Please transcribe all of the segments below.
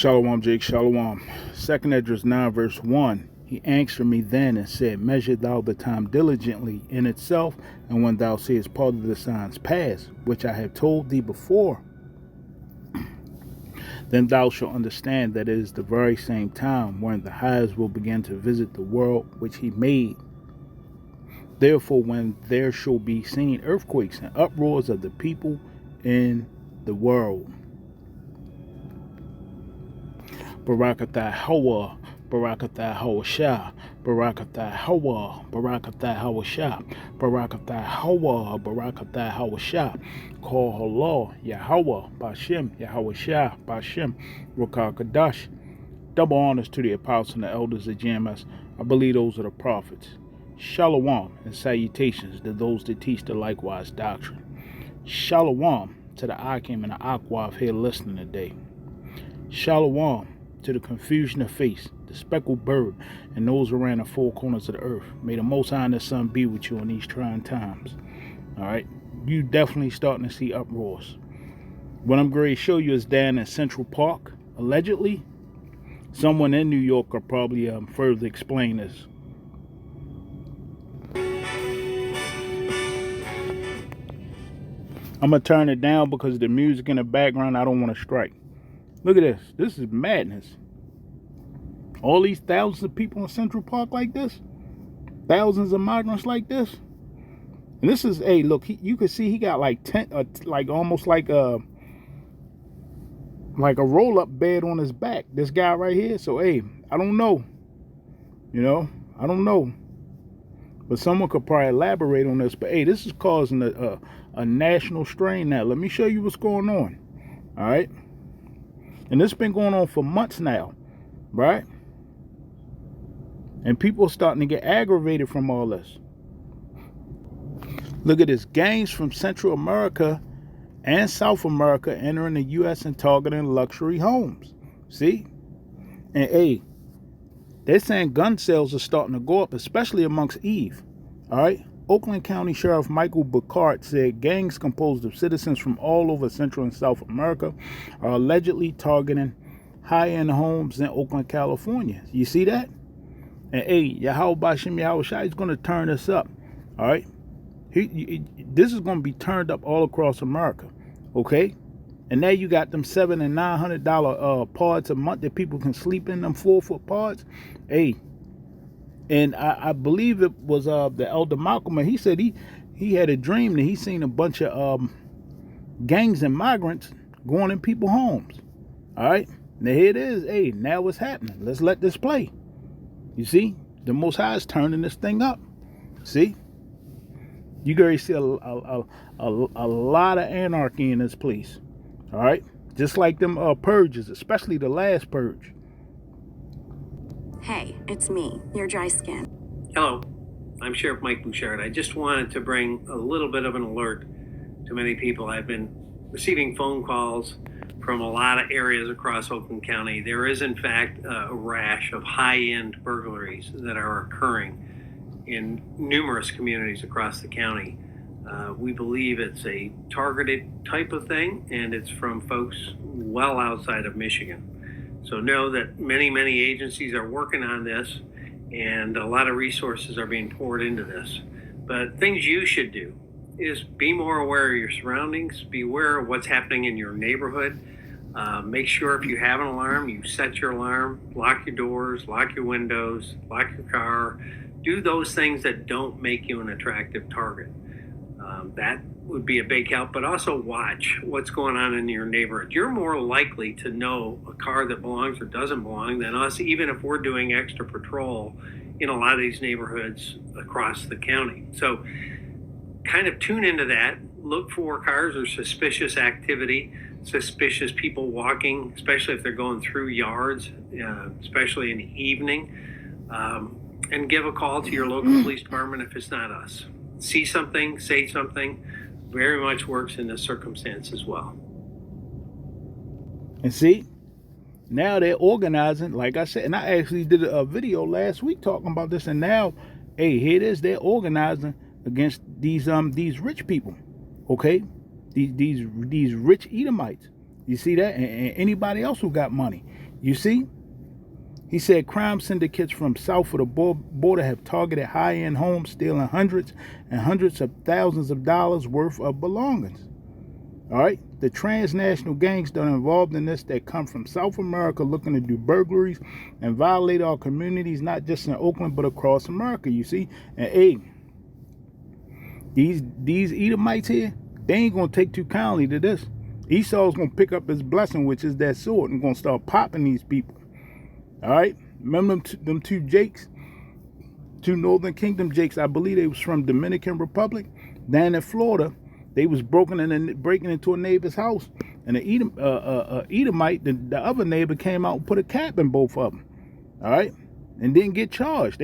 Shalom, Jake, Shalom. Second Esdras 9, verse 1. He answered me then and said, Measure thou the time diligently in itself, and when thou seest part of the signs pass, which I have told thee before, then thou shalt understand that it is the very same time when the highest will begin to visit the world which he made. Therefore, when there shall be seen earthquakes and uproars of the people in the world. Barakatah Hawa, Barakatah Hawa Shah, Barakatah Hawa, Barakatah Hawa Shah, Barakatah Hawa, Barakatah Hawa Shah, Call Allah, Yahweh, Bashem, Yahweh Shah, Bashem, Rukah Kadash. Double honors to the apostles and the elders of GMS. I believe those are the prophets. Shalom and salutations to those that teach the likewise doctrine. Shalom to the Akim and the Akwav here listening today. Shalom to the confusion of face, the speckled bird, and those around the four corners of the earth. May the Most High and the Son be with you in these trying times. All right, you definitely starting to see uproars. What I'm going to show you is down in Central Park. Allegedly, someone in New York will probably further explain this. I'm going to turn it down because the music in the background, I don't want to strike. Look at this. This is madness. All these thousands of people in Central Park like this. Thousands of migrants like this. And this is, hey, look, you can see he got like 10, like almost like a roll-up bed on his back. This guy right here. So, hey, I don't know. I don't know. But someone could probably elaborate on this. But, hey, this is causing a national strain now. Let me show you what's going on. All right. And this has been going on for months now, right? And people are starting to get aggravated from all this. Look at this. Gangs from Central America and South America entering the U.S. and targeting luxury homes. See? And, hey, they're saying gun sales are starting to go up, especially amongst Eve. All right? Oakland County Sheriff Michael Burkhardt said gangs composed of citizens from all over Central and South America are allegedly targeting high-end homes in Oakland, California. You see that? And hey, Yahweh Bashem Yahweh Shai is going to turn this up. All right? This is going to be turned up all across America. Okay? And now you got them $700 and $900 pods a month that people can sleep in, them 4-foot pods. Hey. And I believe it was the elder Malcolm, and he said he had a dream that he seen a bunch of gangs and migrants going in people's homes. All right, now here it is. Hey, now it's happening. Let's let this play. You see, the Most High is turning this thing up. See, you guys see a lot of anarchy in this place. All right, just like them purges, especially the last purge. Hey, it's me, your dry skin. Hello, I'm Sheriff Mike Bouchard. I just wanted to bring a little bit of an alert to many people. I've been receiving phone calls from a lot of areas across Oakland County. There is, in fact, a rash of high-end burglaries that are occurring in numerous communities across the county. We believe it's a targeted type of thing, and it's from folks well outside of Michigan. So know that many agencies are working on this, and a lot of resources are being poured into this. But things you should do is be more aware of your surroundings, be aware of what's happening in your neighborhood. Make sure if you have an alarm, you set your alarm, lock your doors, lock your windows, lock your car. Do those things that don't make you an attractive target. That would be a big help, but also watch what's going on in your neighborhood. You're more likely to know a car that belongs or doesn't belong than us, even if we're doing extra patrol in a lot of these neighborhoods across the county. So kind of tune into that. Look for cars or suspicious activity, suspicious people walking, especially if they're going through yards, especially in the evening, and give a call to your local police department if it's not us. See something, say something, very much works in this circumstance as well. And see, now they're organizing, like I said, and I actually did a video last week talking about this, and now, hey, here it is, they're organizing against these rich people, okay? These rich Edomites. You see that? And anybody else who got money. You see? He said crime syndicates from south of the border have targeted high-end homes, stealing hundreds and hundreds of thousands of dollars worth of belongings. All right? The transnational gangs that are involved in this that come from South America looking to do burglaries and violate our communities, not just in Oakland, but across America, you see? And hey, these Edomites here, they ain't going to take too kindly to this. Esau's going to pick up his blessing, which is that sword, and going to start popping these people. All right? Remember them two Jakes? Two Northern Kingdom Jakes, I believe they was from Dominican Republic. Down in Florida, they was breaking into a neighbor's house. And the Edomite, the other neighbor, came out and put a cap in both of them. All right? And didn't get charged.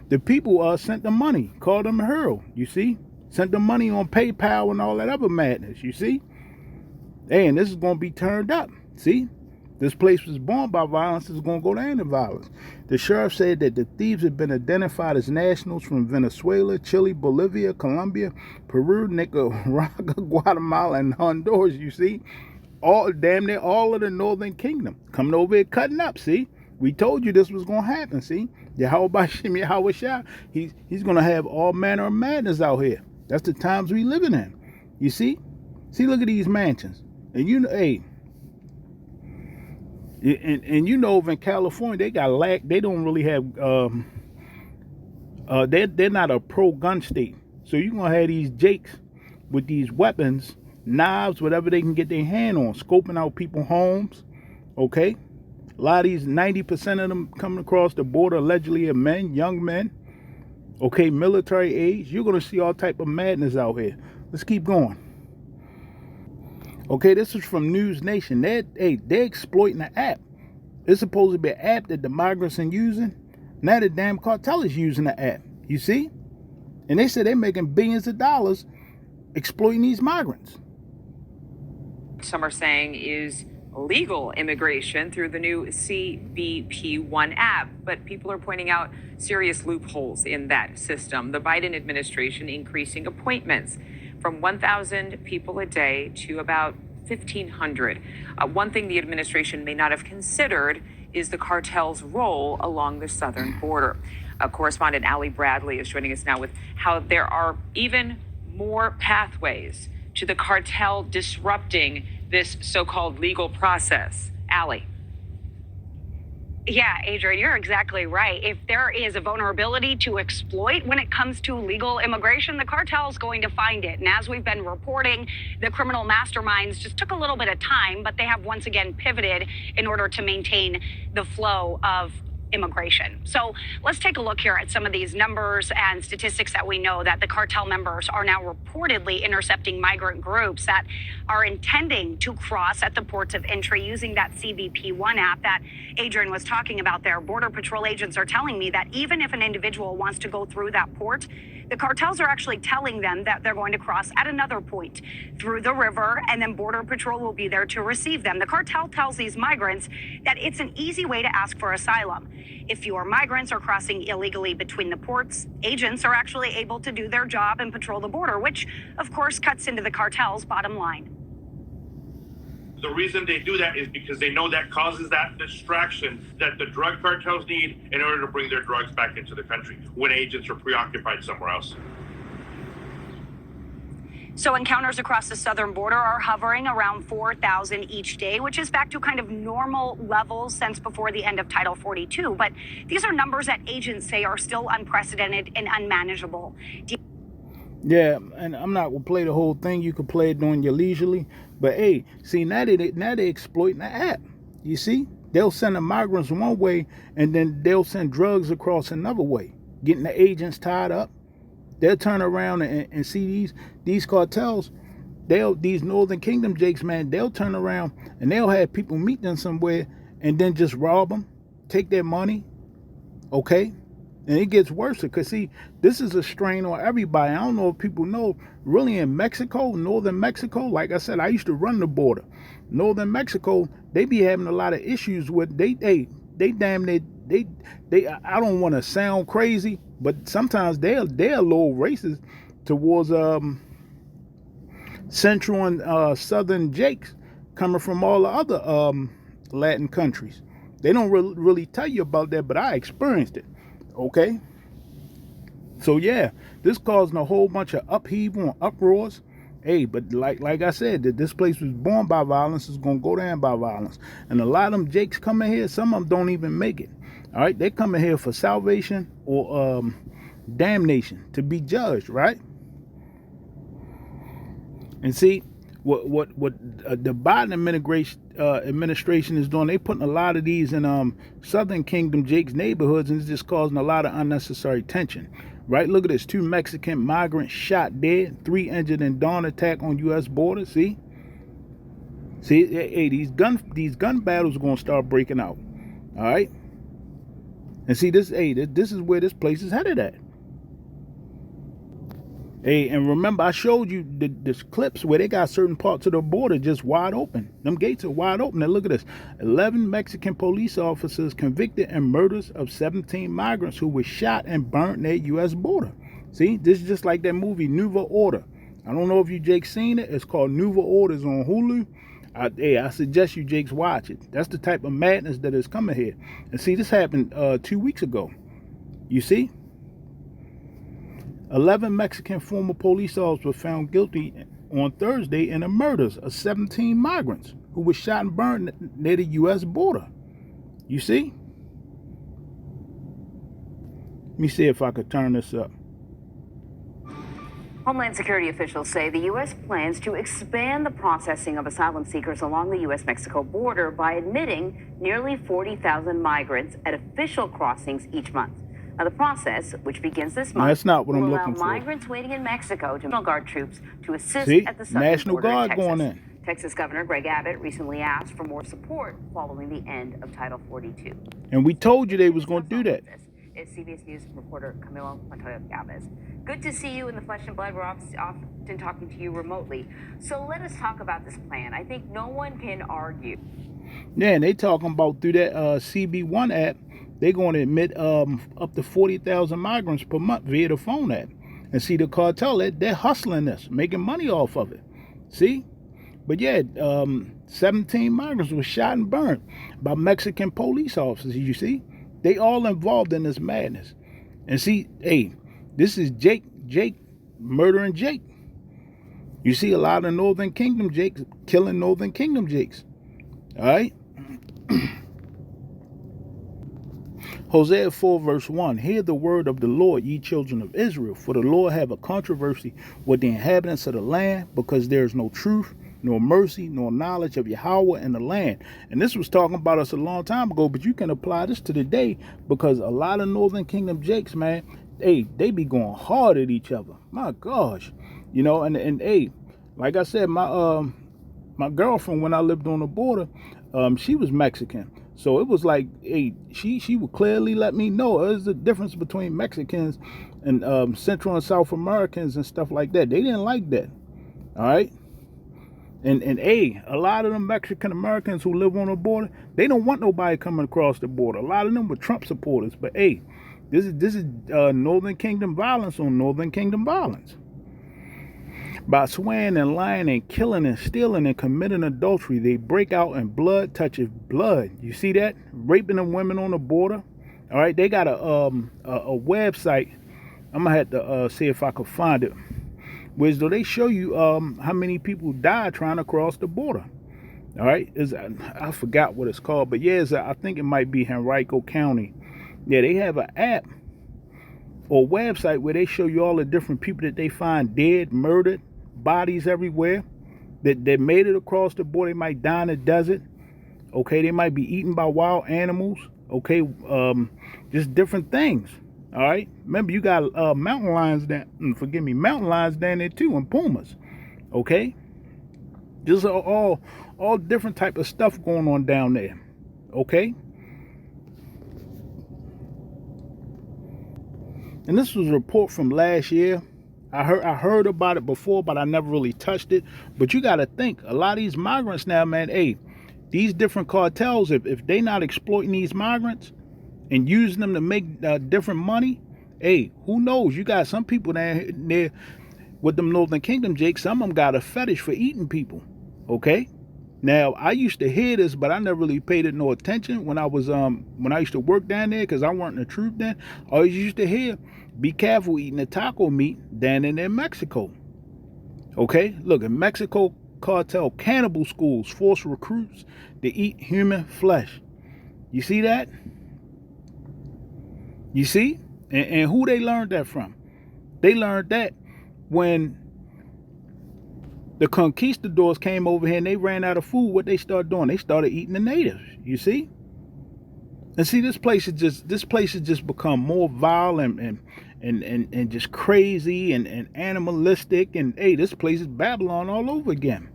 The people sent them money, called them a hero, you see? Sent them money on PayPal and all that other madness, you see? Hey, and this is going to be turned up, see? This place was born by violence, is going to go down to violence. The sheriff said that the thieves had been identified as nationals from Venezuela, Chile, Bolivia, Colombia, Peru, Nicaragua, Guatemala, and Honduras, you see? Damn near all of the Northern Kingdom. Coming over here cutting up, see? We told you this was going to happen, see? Yahweh Shah, he's going to have all manner of madness out here. That's the times we living in. You see? See, look at these mansions. And you know, hey, and you know, over in California, they don't really have, they're not a pro-gun state. So you're going to have these Jakes with these weapons, knives, whatever they can get their hand on, scoping out people's homes, okay? A lot of these, 90% of them coming across the border allegedly are men, young men, okay, military age. You're going to see all type of madness out here. Let's keep going. Okay, this is from News Nation. They're exploiting the app. It's supposed to be an app that the migrants are using. Now the damn cartel is using the app. You see? And they said they're making billions of dollars exploiting these migrants. Some are saying is legal immigration through the new CBP1 app, but people are pointing out serious loopholes in that system. The Biden administration increasing appointments from 1,000 people a day to about 1,500. One thing the administration may not have considered is the cartel's role along the southern border. Correspondent Allie Bradley is joining us now with how there are even more pathways to the cartel disrupting this so-called legal process. Allie. Yeah, Adrian, you're exactly right. If there is a vulnerability to exploit when it comes to legal immigration, the cartel is going to find it. And as we've been reporting, the criminal masterminds just took a little bit of time, but they have once again pivoted in order to maintain the flow of immigration. So let's take a look here at some of these numbers and statistics that we know that the cartel members are now reportedly intercepting migrant groups that are intending to cross at the ports of entry using that CBP1 app that Adrian was talking about there. Border Patrol agents are telling me that even if an individual wants to go through that port, the cartels are actually telling them that they're going to cross at another point through the river, and then Border Patrol will be there to receive them. The cartel tells these migrants that it's an easy way to ask for asylum. If your migrants are crossing illegally between the ports, agents are actually able to do their job and patrol the border, which, of course, cuts into the cartel's bottom line. The reason they do that is because they know that causes that distraction that the drug cartels need in order to bring their drugs back into the country when agents are preoccupied somewhere else. So encounters across the southern border are hovering around 4,000 each day, which is back to kind of normal levels since before the end of Title 42. But these are numbers that agents say are still unprecedented and unmanageable. Yeah, and I'm not going to play the whole thing. You can play it during your leisurely. But, hey, see, now they exploiting the app. You see? They'll send the migrants one way, and then they'll send drugs across another way, getting the agents tied up. They'll turn around and see these cartels. These Northern Kingdom Jakes, man, they'll turn around and they'll have people meet them somewhere and then just rob them, take their money, okay? And it gets worse because, see, this is a strain on everybody. I don't know if people know, really in Mexico, Northern Mexico, like I said, I used to run the border. Northern Mexico, they be having a lot of issues with, they damn near, I don't want to sound crazy, but sometimes they're a little racist towards Central and Southern Jakes coming from all the other Latin countries. They don't really tell you about that, but I experienced it. Okay? So yeah, this causing a whole bunch of upheaval and uproars. Hey, but like I said, that this place was born by violence, is gonna go down by violence. And a lot of them jakes coming here, some of them don't even make it. All right, they coming here for salvation or damnation, to be judged, right? And see, what the Biden administration is doing, they putting a lot of these in Southern Kingdom Jake's neighborhoods, and it's just causing a lot of unnecessary tension. Right? Look at this. 2 Mexican migrants shot dead, 3 injured in dawn attack on U.S. border. See, hey, these gun battles are gonna start breaking out. All right. And see this. Hey, this is where this place is headed at. Hey, and remember, I showed you this clips where they got certain parts of the border just wide open. Them gates are wide open. And look at this. 11 Mexican police officers convicted in murders of 17 migrants who were shot and burnt near U.S. border. See, this is just like that movie, New Order. I don't know if you, Jake, seen it. It's called New Orders on Hulu. I suggest you, Jakes, watch it. That's the type of madness that is coming here. And see, this happened 2 weeks ago. You see? 11 Mexican former police officers were found guilty on Thursday in the murders of 17 migrants who were shot and burned near the U.S. border. You see? Let me see if I could turn this up. Homeland Security officials say the U.S. plans to expand the processing of asylum seekers along the U.S.-Mexico border by admitting nearly 40,000 migrants at official crossings each month. Now, the process, which begins this month, that's not what I'm will looking allow for. Migrants waiting in Mexico to National Guard troops to assist See? at the southern National border Guard in Texas. going in. Texas Governor Greg Abbott recently asked for more support following the end of Title 42. And we told you they was going to do that. Is CBS News reporter Camilo Montoya Galvez. Good to see you in the flesh and blood. We're often talking to you remotely. So let us talk about this plan. I think no one can argue. Yeah, and they talking about through that CB1 app, they're going to admit up to 40,000 migrants per month via the phone app. And see, the cartel, they're hustling this, making money off of it. See? But yeah, 17 migrants were shot and burned by Mexican police officers, you see? They all involved in this madness. And see, hey, this is Jake murdering Jake. You see a lot of Northern Kingdom Jakes killing Northern Kingdom Jakes. All right? Hosea 4 verse 1, hear the word of the Lord, ye children of Israel, for the Lord have a controversy with the inhabitants of the land, because there is no truth, nor mercy, nor knowledge of Yahweh in the land. And this was talking about us a long time ago, but you can apply this to today, because a lot of Northern Kingdom Jakes, man, hey, they be going hard at each other. My gosh. You know, and hey, like I said, my girlfriend, when I lived on the border, she was Mexican. So it was like, hey, she would clearly let me know there's a difference between Mexicans and Central and South Americans and stuff like that. They didn't like that. All right. And hey, a lot of them Mexican Americans who live on the border, they don't want nobody coming across the border. A lot of them were Trump supporters. But hey, this is Northern Kingdom violence on Northern Kingdom violence. By swearing and lying and killing and stealing and committing adultery, they break out and blood touches blood. You see that? Raping the women on the border. All right, they got a website. I'm gonna have to see if I can find it. Where they show you how many people died trying to cross the border. All right, I forgot what it's called, but yeah, I think it might be Henrico County. Yeah, they have an app or website where they show you all the different people that they find dead, murdered, bodies everywhere, that made it across the border. They might die in the desert. Okay, they might be eaten by wild animals. Okay, just different things. All right, remember you got mountain lions mountain lions down there too, and pumas. Okay, just all different type of stuff going on down there. Okay. And this was a report from last year. I heard about it before, but I never really touched it. But you got to think, a lot of these migrants now, man, hey, these different cartels, if they not exploiting these migrants and using them to make different money, hey, who knows? You got some people down there with them Northern Kingdom Jakes. Some of them got a fetish for eating people, okay? Now, I used to hear this, but I never really paid it no attention when I used to work down there, because I weren't in the truth then. I always used to hear, be careful eating the taco meat down in Mexico. Okay? Look, in Mexico, cartel cannibal schools force recruits to eat human flesh. You see that? You see? And who they learned that from? They learned that when the conquistadors came over here and they ran out of food. What they started doing? They started eating the natives. You see? And see, this place has just become more vile and just crazy and animalistic. And hey, this place is Babylon all over again.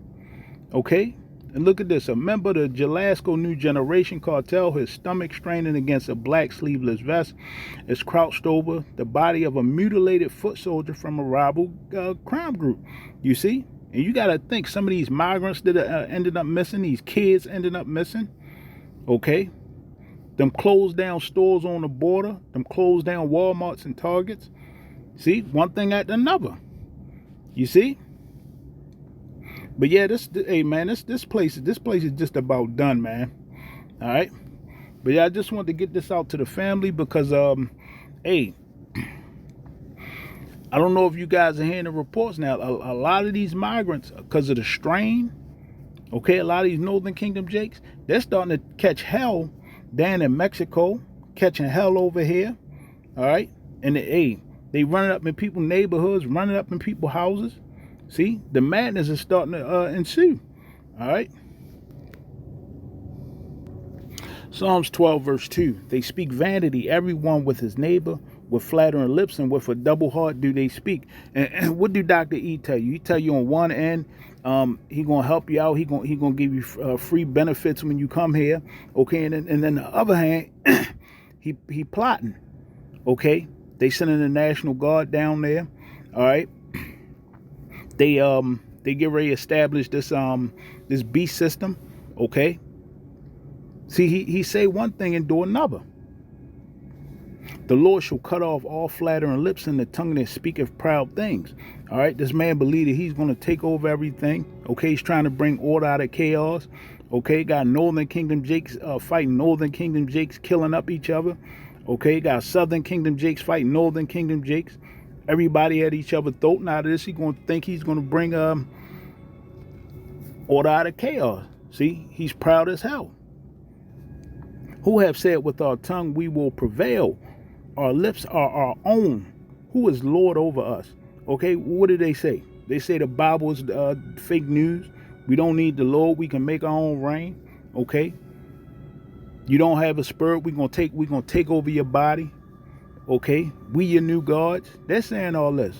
Okay? And look at this. A member of the Jalisco New Generation cartel, his stomach straining against a black sleeveless vest, is crouched over the body of a mutilated foot soldier from a rival crime group. You see? And you got to think, some of these migrants that ended up missing, these kids ended up missing. Okay? Them closed down stores on the border, them closed down Walmarts and Targets. See? One thing after another. You see? But yeah, this place is just about done, man. All right. But yeah, I just wanted to get this out to the family because, hey, I don't know if you guys are hearing the reports now. A lot of these migrants, because of the strain, okay, a lot of these Northern Kingdom Jakes, they're starting to catch hell down in Mexico, catching hell over here. All right. And they running up in people's neighborhoods, running up in people's houses. See, the madness is starting to ensue. All right. Psalms 12, verse 2. They speak vanity, everyone with his neighbor, with flattering lips, and with a double heart do they speak. And what do Dr. E tell you? He tell you on one end, he gonna help you out. He gonna give you free benefits when you come here. Okay, and then the other hand, he plotting. Okay, they sending the National Guard down there. All right. They get ready to establish this beast system, okay? See, he say one thing and do another. The Lord shall cut off all flattering lips and the tongue that speaketh proud things. All right, this man believe that he's going to take over everything. Okay, he's trying to bring order out of chaos. Okay, got Northern Kingdom Jakes fighting Northern Kingdom Jakes, killing up each other. Okay, got Southern Kingdom Jakes fighting Northern Kingdom Jakes. Everybody at each other's throat. Now this, he's going to think he's going to bring order out of chaos. See, he's proud as hell. Who have said with our tongue we will prevail? Our lips are our own. Who is Lord over us? Okay, what do they say? They say the Bible is fake news. We don't need the Lord. We can make our own rain. Okay. You don't have a spirit. We're gonna take over your body. Okay, we your new gods. They're saying all this.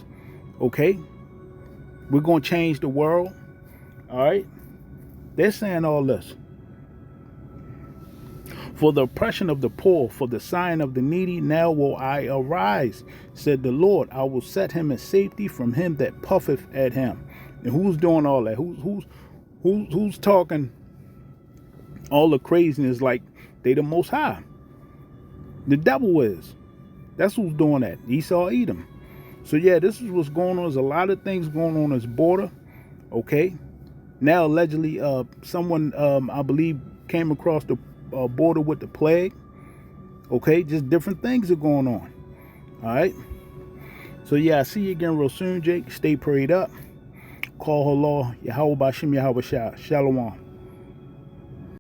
Okay, we're gonna change the world. All right, they're saying all this. For the oppression of the poor, for the sighing of the needy, now will I arise, said the Lord. I will set him in safety from him that puffeth at him. And who's doing all that? Who's talking all the craziness like they the Most High? The devil is. That's who's doing that. Esau, Edom. So yeah, this is what's going on. There's a lot of things going on this border. Okay. Now allegedly, someone I believe came across the border with the plague. Okay, just different things are going on. All right. So yeah, I see you again real soon, Jake. Stay prayed up. Call Allah, Yahweh Bashim Yahweh Shah. Shalom.